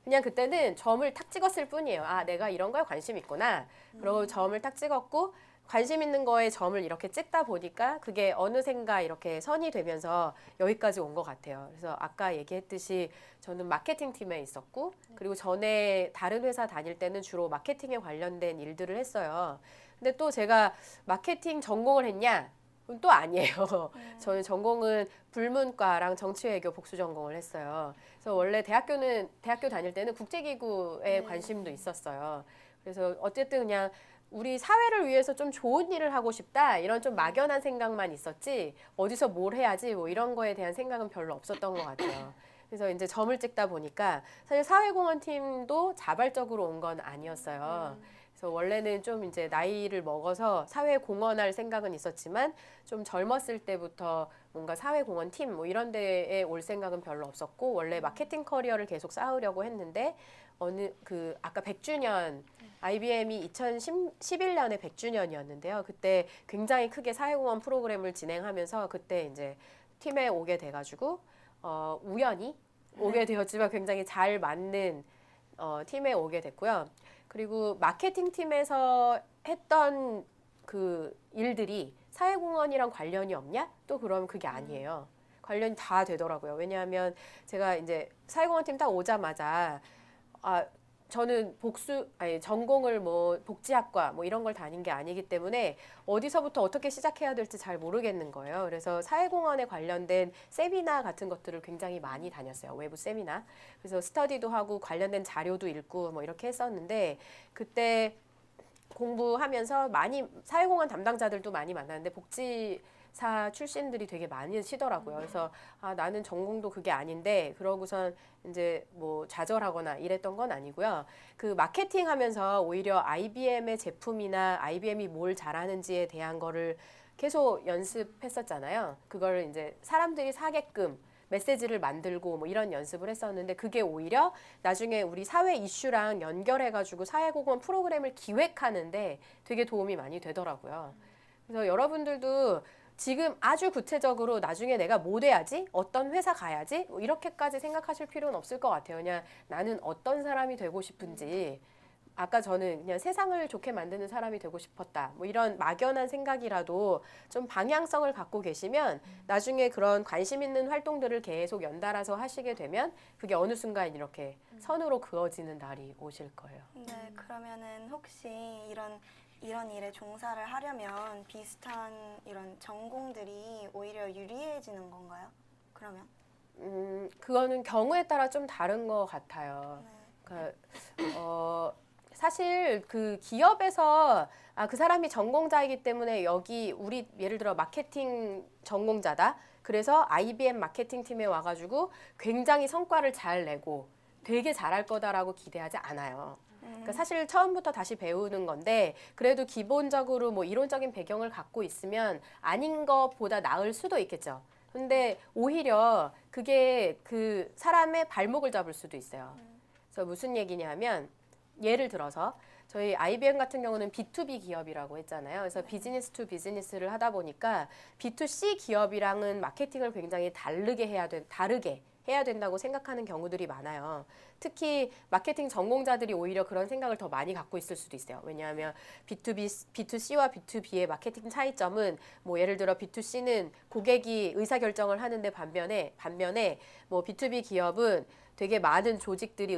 그냥 그때는 점을 탁 찍었을 뿐이에요. 내가 이런 거에 관심 있구나. 그러고 점을 탁 찍었고 관심 있는 거에 점을 이렇게 찍다 보니까 그게 어느샌가 이렇게 선이 되면서 여기까지 온 것 같아요. 그래서 아까 얘기했듯이 저는 마케팅 팀에 있었고 그리고 전에 다른 회사 다닐 때는 주로 마케팅에 관련된 일들을 했어요. 근데 또 제가 마케팅 전공을 했냐? 그건 또 아니에요. 저는 전공은 불문과랑 정치외교 복수 전공을 했어요. 그래서 원래 대학교 다닐 때는 국제기구에 관심도 있었어요. 그래서 어쨌든 그냥 우리 사회를 위해서 좀 좋은 일을 하고 싶다 이런 좀 막연한 생각만 있었지 어디서 뭘 해야지 뭐 이런 거에 대한 생각은 별로 없었던 것 같아요. 그래서 이제 점을 찍다 보니까 사실 사회공헌 팀도 자발적으로 온 건 아니었어요. 그래서 원래는 좀 이제 나이를 먹어서 사회에 공헌할 생각은 있었지만 좀 젊었을 때부터 뭔가 사회공헌 팀 뭐 이런 데에 올 생각은 별로 없었고 원래 마케팅 커리어를 계속 쌓으려고 했는데 아까 100주년 IBM이 2011년에 100주년이었는데요. 그때 굉장히 크게 사회공헌 프로그램을 진행하면서 그때 이제 팀에 오게 돼가지고 우연히 오게 되었지만 굉장히 잘 맞는 팀에 오게 됐고요. 그리고 마케팅 팀에서 했던 그 일들이 사회공헌이랑 관련이 없냐? 또 그러면 그게 아니에요. 관련이 다 되더라고요. 왜냐하면 제가 이제 사회공헌 팀 딱 오자마자 저는 전공을 뭐 복지학과 뭐 이런 걸 다닌 게 아니기 때문에 어디서부터 어떻게 시작해야 될지 잘 모르겠는 거예요. 그래서 사회공헌에 관련된 세미나 같은 것들을 굉장히 많이 다녔어요. 외부 세미나. 그래서 스터디도 하고 관련된 자료도 읽고 뭐 이렇게 했었는데 그때 공부하면서 사회공헌 담당자들도 많이 만났는데 복지사 출신들이 되게 많으시더라고요. 그래서 나는 전공도 그게 아닌데 그러고선 이제 뭐 좌절하거나 이랬던 건 아니고요. 그 마케팅 하면서 오히려 IBM의 제품이나 IBM이 뭘 잘하는지에 대한 거를 계속 연습했었잖아요. 그걸 이제 사람들이 사게끔 메시지를 만들고 뭐 이런 연습을 했었는데 그게 오히려 나중에 우리 사회 이슈랑 연결해가지고 사회공헌 프로그램을 기획하는데 되게 도움이 많이 되더라고요. 그래서 여러분들도 지금 아주 구체적으로 나중에 내가 뭐 돼야지? 어떤 회사 가야지? 뭐 이렇게까지 생각하실 필요는 없을 것 같아요. 그냥 나는 어떤 사람이 되고 싶은지 아까 저는 그냥 세상을 좋게 만드는 사람이 되고 싶었다. 뭐 이런 막연한 생각이라도 좀 방향성을 갖고 계시면 나중에 그런 관심 있는 활동들을 계속 연달아서 하시게 되면 그게 어느 순간 이렇게 선으로 그어지는 날이 오실 거예요. 네, 그러면은 혹시 이런 일에 종사를 하려면 비슷한 이런 전공들이 오히려 유리해지는 건가요? 그러면? 그거는 경우에 따라 좀 다른 것 같아요. 네. 그러니까 사실 그 기업에서 그 사람이 전공자이기 때문에 여기 우리 예를 들어 마케팅 전공자다. 그래서 IBM 마케팅 팀에 와가지고 굉장히 성과를 잘 내고 되게 잘할 거다라고 기대하지 않아요. 그러니까 사실 처음부터 다시 배우는 건데 그래도 기본적으로 뭐 이론적인 배경을 갖고 있으면 아닌 것보다 나을 수도 있겠죠. 근데 오히려 그게 그 사람의 발목을 잡을 수도 있어요. 그래서 무슨 얘기냐면 예를 들어서 저희 IBM 같은 경우는 B2B 기업이라고 했잖아요. 그래서 비즈니스 투 비즈니스를 하다 보니까 B2C 기업이랑은 마케팅을 굉장히 다르게 해야 된다고 생각하는 경우들이 많아요. 특히 마케팅 전공자들이 오히려 그런 생각을 더 많이 갖고 있을 수도 있어요. 왜냐하면 B2C와 B2B의 마케팅 차이점은 뭐 예를 들어 B2C는 고객이 의사결정을 하는데 반면에 뭐 B2B 기업은 되게 많은 조직들이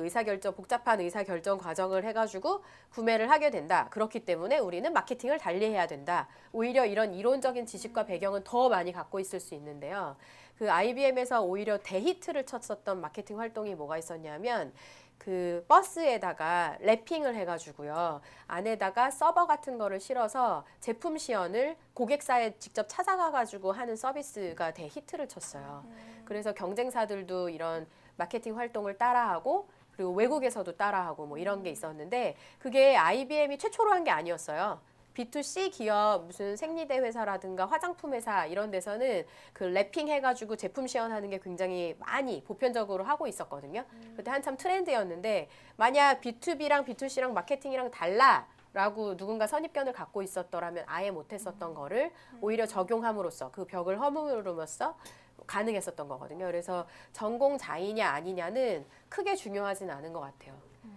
복잡한 의사결정 과정을 해가지고 구매를 하게 된다. 그렇기 때문에 우리는 마케팅을 달리 해야 된다. 오히려 이런 이론적인 지식과 배경은 더 많이 갖고 있을 수 있는데요. 그 IBM에서 오히려 대히트를 쳤었던 마케팅 활동이 뭐가 있었냐면 그 버스에다가 랩핑을 해가지고요. 안에다가 서버 같은 거를 실어서 제품 시연을 고객사에 직접 찾아가가지고 하는 서비스가 대히트를 쳤어요. 그래서 경쟁사들도 이런 마케팅 활동을 따라하고 그리고 외국에서도 따라하고 뭐 이런 게 있었는데 그게 IBM이 최초로 한 게 아니었어요. B2C 기업 무슨 생리대 회사라든가 화장품 회사 이런 데서는 그 랩핑 해가지고 제품 시연하는 게 굉장히 많이 보편적으로 하고 있었거든요. 그때 한참 트렌드였는데 만약 B2B랑 B2C랑 마케팅이랑 달라라고 누군가 선입견을 갖고 있었더라면 아예 못했었던 거를 오히려 적용함으로써 그 벽을 허물음으로써 가능했었던 거거든요. 그래서 전공자이냐 아니냐는 크게 중요하진 않은 것 같아요.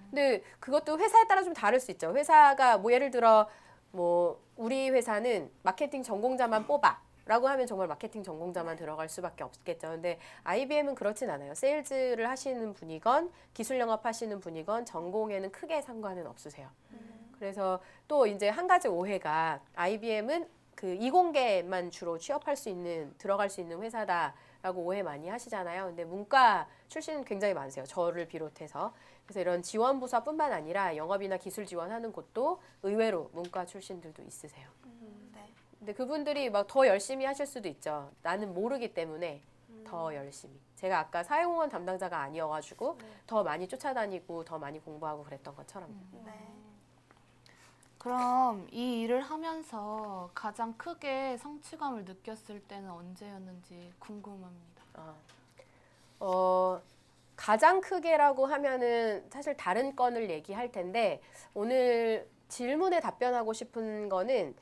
근데 그것도 회사에 따라 좀 다를 수 있죠. 회사가 뭐 예를 들어 뭐 우리 회사는 마케팅 전공자만 뽑아라고 하면 정말 마케팅 전공자만 들어갈 수밖에 없겠죠. 근데 IBM은 그렇진 않아요. 세일즈를 하시는 분이건 기술 영업 하시는 분이건 전공에는 크게 상관은 없으세요. 그래서 또 이제 한 가지 오해가 IBM은 그 이공계만 주로 들어갈 수 있는 회사다라고 오해 많이 하시잖아요. 근데 문과 출신 굉장히 많으세요. 저를 비롯해서. 그래서 이런 지원 부서뿐만 아니라 영업이나 기술 지원하는 곳도 의외로 문과 출신들도 있으세요. 네. 근데 그분들이 막 더 열심히 하실 수도 있죠. 나는 모르기 때문에 더 열심히. 제가 아까 사회공헌 담당자가 아니어가지고 더 많이 쫓아다니고 더 많이 공부하고 그랬던 것처럼. 네. 그럼 이 일을 하면서 가장 크게 성취감을 느꼈을 때는 언제였는지 궁금합니다. 가장 크게라고 하면은 사실 다른 건을 얘기할 텐데 오늘 질문에 답변하고 싶은 거는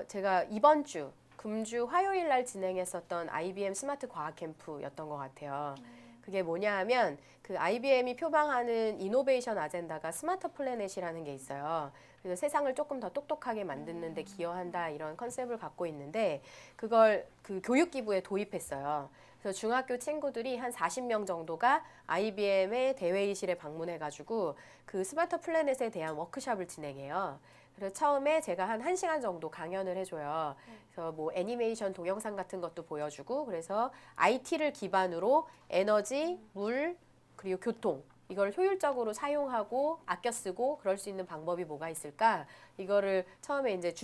제가 이번 주 금주 화요일 날 진행했었던 IBM 스마트 과학 캠프였던 것 같아요. 그게 뭐냐 하면 그 IBM이 표방하는 이노베이션 아젠다가 스마트 플래닛이라는 게 있어요. 그래서 세상을 조금 더 똑똑하게 만드는 데 기여한다 이런 컨셉을 갖고 있는데 그걸 그 교육기부에 도입했어요. 그래서 중학교 친구들이 한 40명 정도가 IBM의 대회의실에 방문해가지고 그 스마트 플래닛에 대한 워크숍을 진행해요. 그래서 처음에 제가 한 1시간 정도 강연을 해줘요. 그래서 뭐 애니메이션 동영상 같은 것도 보여주고 그래서 IT를 기반으로 에너지, 물, 그리고 교통 이걸 효율적으로 사용하고 아껴 쓰고 그럴 수 있는 방법이 뭐가 있을까? 이거를 처음에 이제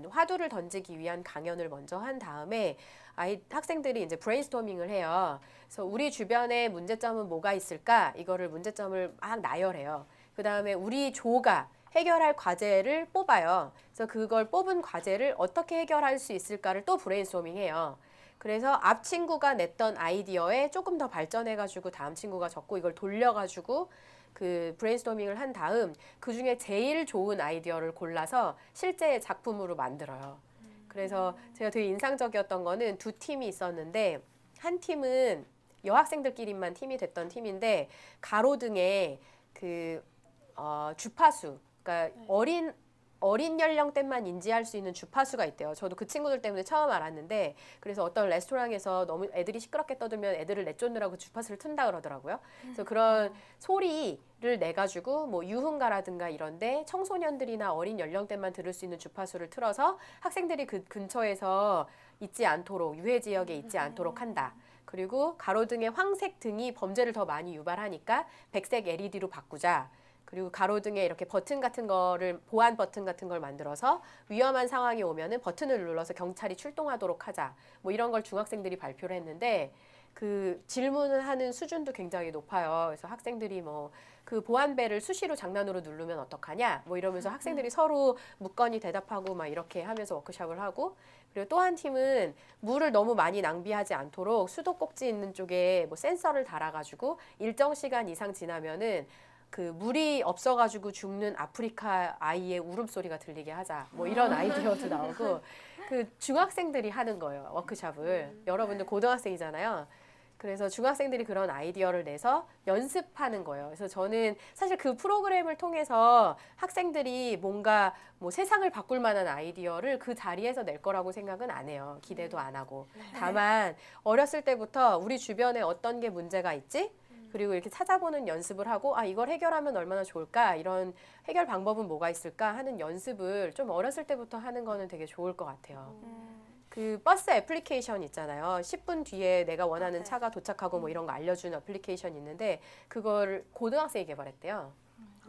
화두를 던지기 위한 강연을 먼저 한 다음에 학생들이 이제 브레인스토밍을 해요. 그래서 우리 주변에 문제점은 뭐가 있을까? 이거를 문제점을 막 나열해요. 그 다음에 우리 조가 해결할 과제를 뽑아요. 그래서 그걸 뽑은 과제를 어떻게 해결할 수 있을까를 또 브레인스토밍해요. 그래서 앞 친구가 냈던 아이디어에 조금 더 발전해가지고 다음 친구가 적고 이걸 돌려가지고 그 브레인스토밍을 한 다음 그 중에 제일 좋은 아이디어를 골라서 실제 작품으로 만들어요. 그래서 제가 되게 인상적이었던 거는 두 팀이 있었는데 한 팀은 여학생들끼리만 팀이 됐던 팀인데 가로등에 그 주파수 그러니까 어린 연령대만 인지할 수 있는 주파수가 있대요. 저도 그 친구들 때문에 처음 알았는데 그래서 어떤 레스토랑에서 너무 애들이 시끄럽게 떠들면 애들을 내쫓느라고 주파수를 튼다 그러더라고요. 그래서 그런 소리를 내가지고 뭐 유흥가라든가 이런데 청소년들이나 어린 연령대만 들을 수 있는 주파수를 틀어서 학생들이 그 근처에서 있지 않도록 유해 지역에 있지 않도록 한다. 그리고 가로등의 황색 등이 범죄를 더 많이 유발하니까 백색 LED로 바꾸자. 그리고 가로등에 이렇게 버튼 같은 거를 보안 버튼 같은 걸 만들어서 위험한 상황이 오면은 버튼을 눌러서 경찰이 출동하도록 하자. 뭐 이런 걸 중학생들이 발표를 했는데 그 질문을 하는 수준도 굉장히 높아요. 그래서 학생들이 뭐 그 보안벨을 수시로 장난으로 누르면 어떡하냐 뭐 이러면서 학생들이 서로 묻건히 대답하고 막 이렇게 하면서 워크숍을 하고 그리고 또 한 팀은 물을 너무 많이 낭비하지 않도록 수도꼭지 있는 쪽에 뭐 센서를 달아가지고 일정 시간 이상 지나면은 그 물이 없어가지고 죽는 아프리카 아이의 울음소리가 들리게 하자 뭐 이런 아이디어도 나오고 그 중학생들이 하는 거예요 워크숍을. 여러분들 고등학생이잖아요. 그래서 중학생들이 그런 아이디어를 내서 연습하는 거예요. 그래서 저는 사실 그 프로그램을 통해서 학생들이 뭔가 뭐 세상을 바꿀 만한 아이디어를 그 자리에서 낼 거라고 생각은 안 해요. 기대도 안 하고. 다만 어렸을 때부터 우리 주변에 어떤 게 문제가 있지? 그리고 이렇게 찾아보는 연습을 하고 아 이걸 해결하면 얼마나 좋을까? 이런 해결 방법은 뭐가 있을까? 하는 연습을 좀 어렸을 때부터 하는 거는 되게 좋을 것 같아요. 그 버스 애플리케이션 있잖아요. 10분 뒤에 내가 원하는 차가 도착하고 뭐 이런 거 알려주는 애플리케이션 있는데 그걸 고등학생이 개발했대요.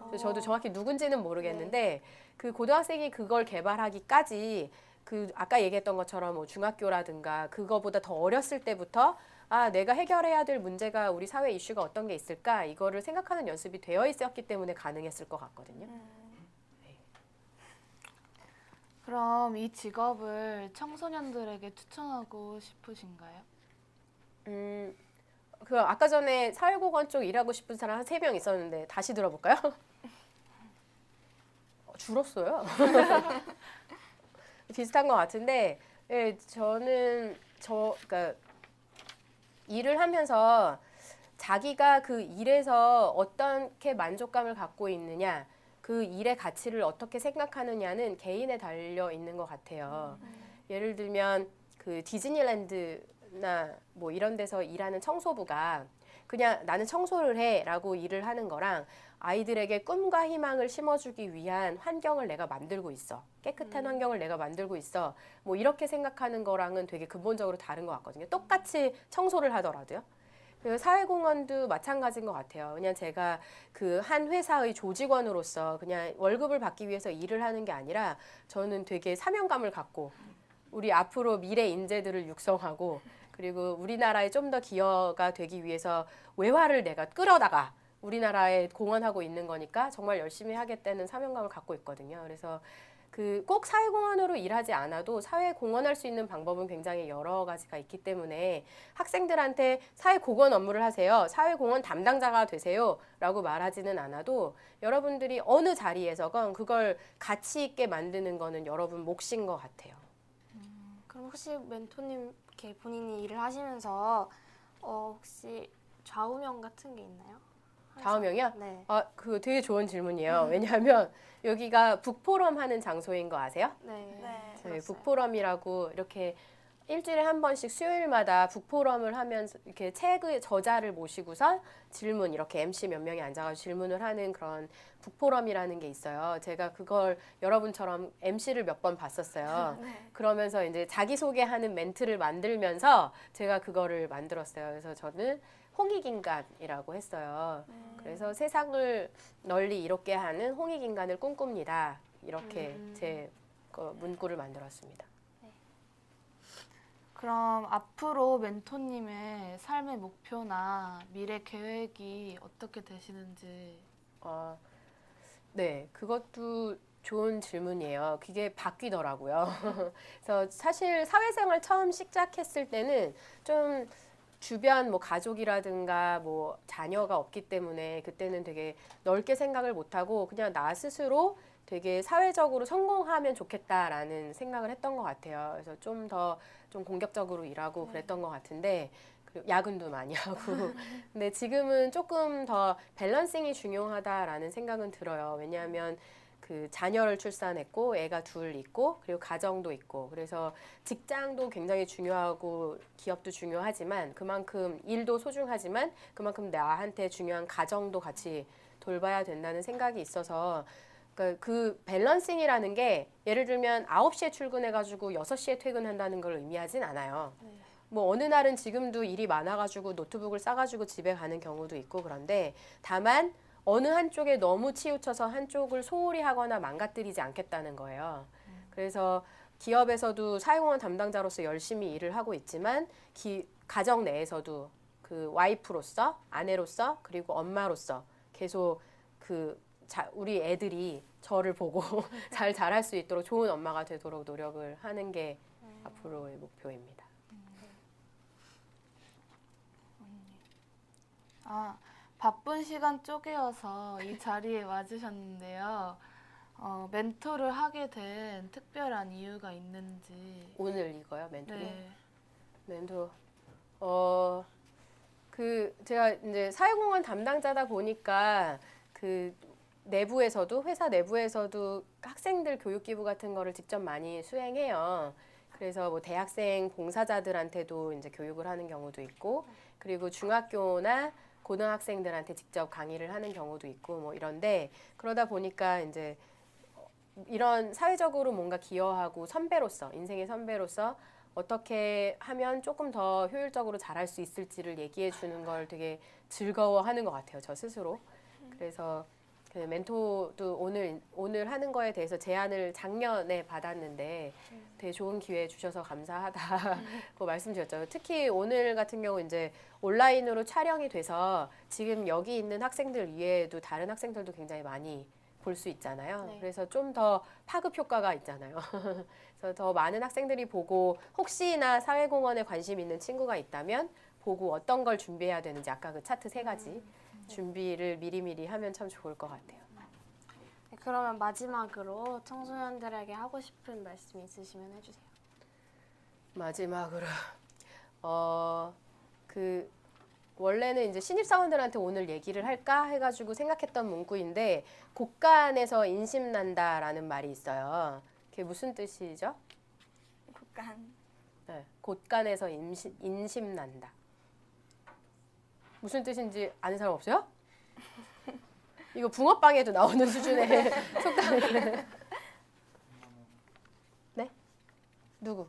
그래서 저도 정확히 누군지는 모르겠는데 그 고등학생이 그걸 개발하기까지 그 아까 얘기했던 것처럼 뭐 중학교라든가 그거보다 더 어렸을 때부터 아 내가 해결해야 될 문제가 우리 사회 이슈가 어떤 게 있을까 이거를 생각하는 연습이 되어 있었기 때문에 가능했을 것 같거든요. 그럼 이 직업을 청소년들에게 추천하고 싶으신가요? 그 아까 전에 사회공헌 쪽 일하고 싶은 사람 한 3명 있었는데 다시 들어볼까요? 줄었어요. 비슷한 것 같은데 예, 저는 그러니까 일을 하면서 자기가 그 일에서 어떻게 만족감을 갖고 있느냐 그 일의 가치를 어떻게 생각하느냐는 개인에 달려 있는 것 같아요. 예를 들면 그 디즈니랜드나 뭐 이런 데서 일하는 청소부가 그냥 나는 청소를 해라고 일을 하는 거랑 아이들에게 꿈과 희망을 심어주기 위한 환경을 내가 만들고 있어. 깨끗한 환경을 내가 만들고 있어. 뭐 이렇게 생각하는 거랑은 되게 근본적으로 다른 것 같거든요. 똑같이 청소를 하더라도요. 그리고 사회공헌도 마찬가지인 것 같아요. 그냥 제가 그 한 회사의 조직원으로서 그냥 월급을 받기 위해서 일을 하는 게 아니라 저는 되게 사명감을 갖고 우리 앞으로 미래 인재들을 육성하고 그리고 우리나라에 좀 더 기여가 되기 위해서 외화를 내가 끌어다가 우리나라에 공헌하고 있는 거니까 정말 열심히 하겠다는 사명감을 갖고 있거든요. 그래서 그 꼭 사회공헌으로 일하지 않아도 사회에 공헌할 수 있는 방법은 굉장히 여러 가지가 있기 때문에 학생들한테 사회공헌 업무를 하세요. 사회공헌 담당자가 되세요. 라고 말하지는 않아도 여러분들이 어느 자리에서건 그걸 가치 있게 만드는 거는 여러분 몫인 것 같아요. 그럼 혹시 멘토님 이렇게 본인이 일을 하시면서 혹시 좌우명 같은 게 있나요? 좌우명이요? 네. 아, 그거 되게 좋은 질문이에요. 왜냐하면 여기가 북포럼 하는 장소인 거 아세요? 네. 네. 저희 북포럼이라고 이렇게 일주일에 한 번씩 수요일마다 북포럼을 하면서 이렇게 책의 저자를 모시고서 질문 이렇게 MC 몇 명이 앉아가지고 질문을 하는 그런 북포럼이라는 게 있어요. 제가 그걸 여러분처럼 MC를 몇 번 봤었어요. 그러면서 이제 자기소개하는 멘트를 만들면서 제가 그거를 만들었어요. 그래서 저는 홍익인간이라고 했어요. 그래서 세상을 널리 이롭게 하는 홍익인간을 꿈꿉니다. 이렇게 제 문구를 만들었습니다. 그럼 앞으로 멘토님의 삶의 목표나 미래 계획이 어떻게 되시는지. 네, 그것도 좋은 질문이에요. 그게 바뀌더라고요. 그래서 사실 사회생활 처음 시작했을 때는 좀 주변 뭐 가족이라든가 뭐 자녀가 없기 때문에 그때는 되게 넓게 생각을 못하고 그냥 나 스스로 되게 사회적으로 성공하면 좋겠다라는 생각을 했던 것 같아요. 그래서 좀 더 좀 공격적으로 일하고 그랬던 것 같은데 그리고 야근도 많이 하고 근데 지금은 조금 더 밸런싱이 중요하다라는 생각은 들어요. 왜냐하면 그 자녀를 출산했고 애가 둘 있고 그리고 가정도 있고 그래서 직장도 굉장히 중요하고 기업도 중요하지만 그만큼 일도 소중하지만 그만큼 나한테 중요한 가정도 같이 돌봐야 된다는 생각이 있어서 그 밸런싱이라는 게 예를 들면 9시에 출근해가지고 6시에 퇴근한다는 걸 의미하진 않아요. 뭐 어느 날은 지금도 일이 많아가지고 노트북을 싸가지고 집에 가는 경우도 있고 그런데 다만 어느 한쪽에 너무 치우쳐서 한쪽을 소홀히 하거나 망가뜨리지 않겠다는 거예요. 그래서 기업에서도 사회공헌 담당자로서 열심히 일을 하고 있지만 가정 내에서도 그 와이프로서 아내로서 그리고 엄마로서 계속 우리 애들이 저를 보고 잘 자랄 수 있도록 좋은 엄마가 되도록 노력을 하는 게 앞으로의 목표입니다. 바쁜 시간 쪼개어서 이 자리에 와주셨는데요. 멘토를 하게 된 특별한 이유가 있는지. 오늘 이거요, 멘토링? 네. 멘토. 제가 이제 사회공헌 담당자다 보니까 그 내부에서도 회사 내부에서도 학생들 교육 기부 같은 거를 직접 많이 수행해요. 그래서 뭐 대학생 봉사자들한테도 이제 교육을 하는 경우도 있고, 그리고 중학교나 고등학생들한테 직접 강의를 하는 경우도 있고 뭐 이런데 그러다 보니까 이제 이런 사회적으로 뭔가 기여하고 인생의 선배로서 어떻게 하면 조금 더 효율적으로 잘할 수 있을지를 얘기해 주는 걸 되게 즐거워하는 것 같아요, 저 스스로. 그래서 그 멘토도 오늘 하는 거에 대해서 제안을 작년에 받았는데 되게 좋은 기회 주셔서 감사하다고 말씀드렸죠. 특히 오늘 같은 경우 이제 온라인으로 촬영이 돼서 지금 여기 있는 학생들 이외에도 다른 학생들도 굉장히 많이 볼 수 있잖아요. 네. 그래서 좀 더 파급 효과가 있잖아요. 그래서 더 많은 학생들이 보고 혹시나 사회공헌에 관심 있는 친구가 있다면 보고 어떤 걸 준비해야 되는지 아까 그 차트 3가지 준비를 미리미리 하면 참 좋을 것 같아요. 네, 그러면 마지막으로 청소년들에게 하고 싶은 말씀 있으시면 해주세요. 마지막으로 원래는 이제 신입사원들한테 오늘 얘기를 할까 해가지고 생각했던 문구인데 곳간에서 인심난다라는 말이 있어요. 그게 무슨 뜻이죠? 국간. 네, 곳간에서 인심난다. 무슨 뜻인지 아는 사람 없어요? 이거 붕어빵에도 나오는 수준의 속담이네. 네? 누구?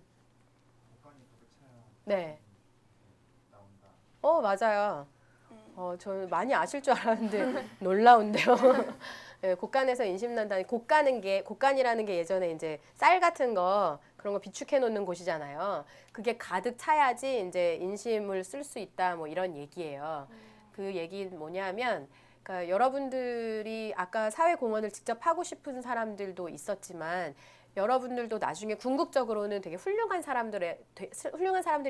네. 맞아요. 저는 많이 아실 줄 알았는데 놀라운데요. 네, 곳간에서 인심난다는 곳간이라는 게 예전에 이제 쌀 같은 거 그런 거 비축해 놓는 곳이잖아요. 그게 가득 차야지 이제 인심을 쓸 수 있다 뭐 이런 얘기예요. 그 얘기는 뭐냐면 그러니까 여러분들이 아까 사회공헌을 직접 하고 싶은 사람들도 있었지만 여러분들도 나중에 궁극적으로는 되게 훌륭한 사람들이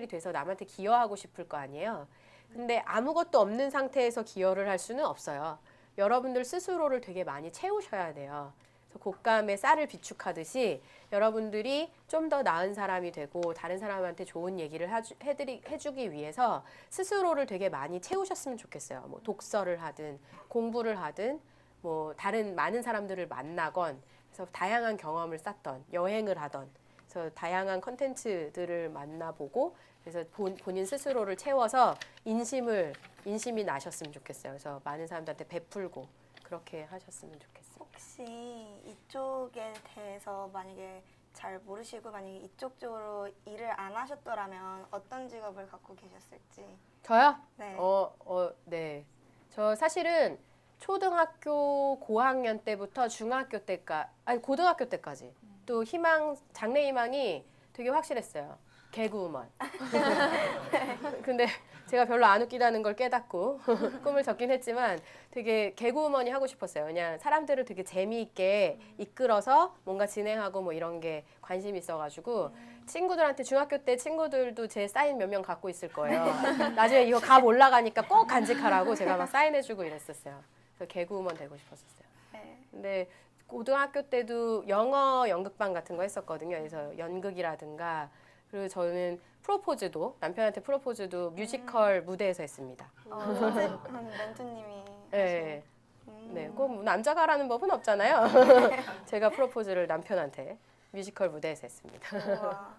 돼서 남한테 기여하고 싶을 거 아니에요. 근데 아무것도 없는 상태에서 기여를 할 수는 없어요. 여러분들 스스로를 되게 많이 채우셔야 돼요. 그래서 곶감에 쌀을 비축하듯이 여러분들이 좀 더 나은 사람이 되고 다른 사람한테 좋은 얘기를 해주기 위해서 스스로를 되게 많이 채우셨으면 좋겠어요. 뭐 독서를 하든 공부를 하든 뭐 다른 많은 사람들을 만나건 그래서 다양한 경험을 쌓던 여행을 하던 그래서 다양한 컨텐츠들을 만나보고 그래서 본인 스스로를 채워서 인심이 나셨으면 좋겠어요. 그래서 많은 사람들한테 베풀고 그렇게 하셨으면 좋겠어요. 혹시 이쪽에 대해서 만약에 잘 모르시고 만약에 이쪽 쪽으로 일을 안 하셨더라면 어떤 직업을 갖고 계셨을지. 저요? 네. 네. 저 사실은 초등학교 고학년 때부터 고등학교 때까지 또 장래 희망이 되게 확실했어요. 개그우먼. 근데 제가 별로 안 웃기다는 걸 깨닫고 꿈을 적긴 했지만 되게 개그우먼이 하고 싶었어요. 그냥 사람들을 되게 재미있게 이끌어서 뭔가 진행하고 뭐 이런 게 관심이 있어가지고 친구들한테 중학교 때 친구들도 제 사인 몇 명 갖고 있을 거예요. 나중에 이거 값 올라가니까 꼭 간직하라고 제가 막 사인해주고 이랬었어요. 그래서 개그우먼 되고 싶었었어요. 네. 근데 고등학교 때도 영어 연극반 같은 거 했었거든요. 그래서 연극이라든가 그리고 저는 남편한테 프로포즈도 뮤지컬 무대에서 했습니다. 멘토님이 네. 네, 꼭 남자가 하라는 법은 없잖아요. 제가 프로포즈를 남편한테 뮤지컬 무대에서 했습니다. 우와.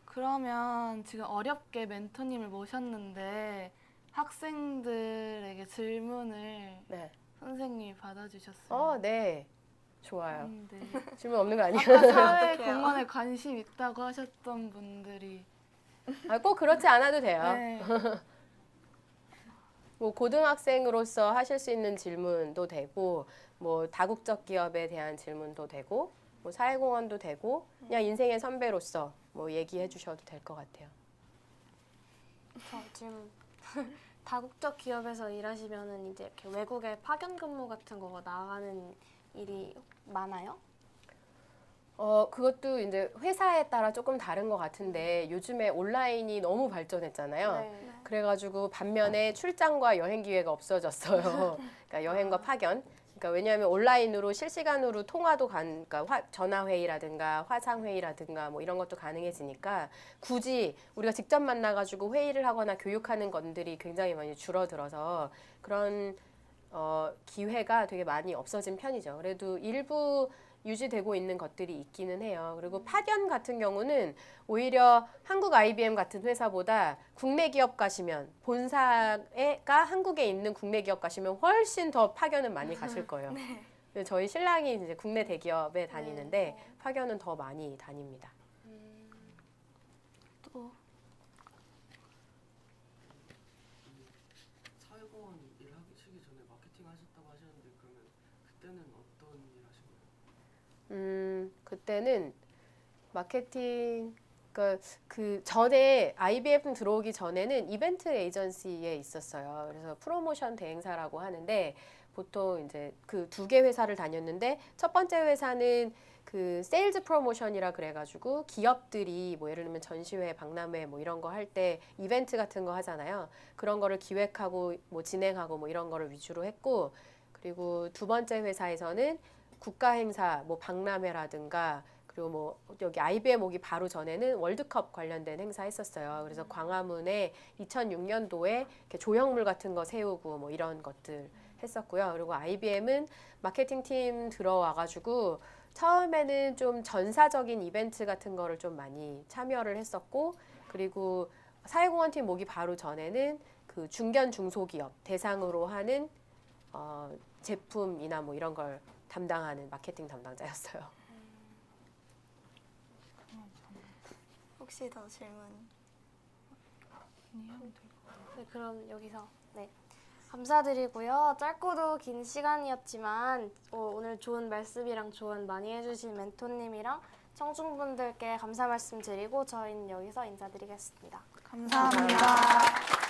그러면 지금 어렵게 멘토님을 모셨는데 학생들에게 질문을 네. 선생님이 받아주셨어요. 네. 좋아요. 네. 질문 없는 거 아니에요? 아까 사회 어떡해요? 공헌에 관심 있다고 하셨던 분들이 꼭 그렇지 않아도 돼요. 네. 뭐 고등학생으로서 하실 수 있는 질문도 되고, 뭐 다국적 기업에 대한 질문도 되고, 뭐 사회공헌도 되고, 그냥 인생의 선배로서 뭐 얘기해 주셔도 될 것 같아요. 저 지금 다국적 기업에서 일하시면은 이제 이렇게 외국에 파견 근무 같은 거 나가는 일이 많아요? 그것도 이제 회사에 따라 조금 다른 것 같은데 요즘에 온라인이 너무 발전했잖아요. 네. 그래가지고 반면에 출장과 여행 기회가 없어졌어요. 그러니까 여행과 파견. 그러니까 왜냐하면 온라인으로 실시간으로 통화도 그러니까 전화 회의라든가 화상 회의라든가 뭐 이런 것도 가능해지니까 굳이 우리가 직접 만나가지고 회의를 하거나 교육하는 것들이 굉장히 많이 줄어들어서 그런 기회가 되게 많이 없어진 편이죠. 그래도 일부 유지되고 있는 것들이 있기는 해요. 그리고 파견 같은 경우는 오히려 한국 IBM 같은 회사보다 국내 기업 가시면 본사가 한국에 있는 국내 기업 가시면 훨씬 더 파견은 많이 가실 거예요. 근데 저희 신랑이 이제 국내 대기업에 다니는데 파견은 더 많이 다닙니다. 또 사회공헌 일 하시기 전에 마케팅 하셨다고 하셨는데 그러면 그때는 어떤 일 하신 거예요? 그때는 마케팅, 그러니까 그 전에 IBM 들어오기 전에는 이벤트 에이전시에 있었어요. 그래서 프로모션 대행사라고 하는데 보통 이제 그 2개 회사를 다녔는데 첫 번째 회사는 그 세일즈 프로모션이라 그래가지고 기업들이 뭐 예를 들면 전시회, 박람회 뭐 이런 거 할 때 이벤트 같은 거 하잖아요. 그런 거를 기획하고 뭐 진행하고 뭐 이런 거를 위주로 했고, 그리고 두 번째 회사에서는 국가 행사, 뭐 박람회라든가 그리고 뭐 여기 IBM 오기 바로 전에는 월드컵 관련된 행사 했었어요. 그래서 광화문에 2006년도에 이렇게 조형물 같은 거 세우고 뭐 이런 것들 했었고요. 그리고 IBM은 마케팅 팀 들어와가지고 처음에는 좀 전사적인 이벤트 같은 거를 좀 많이 참여를 했었고, 그리고 사회공헌 팀 오기 바로 전에는 그 중견 중소기업 대상으로 하는 제품이나 뭐 이런 걸 담당하는 마케팅 담당자였어요. 혹시 더 질문? 네, 그럼 여기서 감사드리고요. 짧고도 긴 시간이었지만 오늘 좋은 말씀이랑 조언 많이 해주신 멘토님이랑 청중분들께 감사 말씀 드리고 저희는 여기서 인사드리겠습니다. 감사합니다.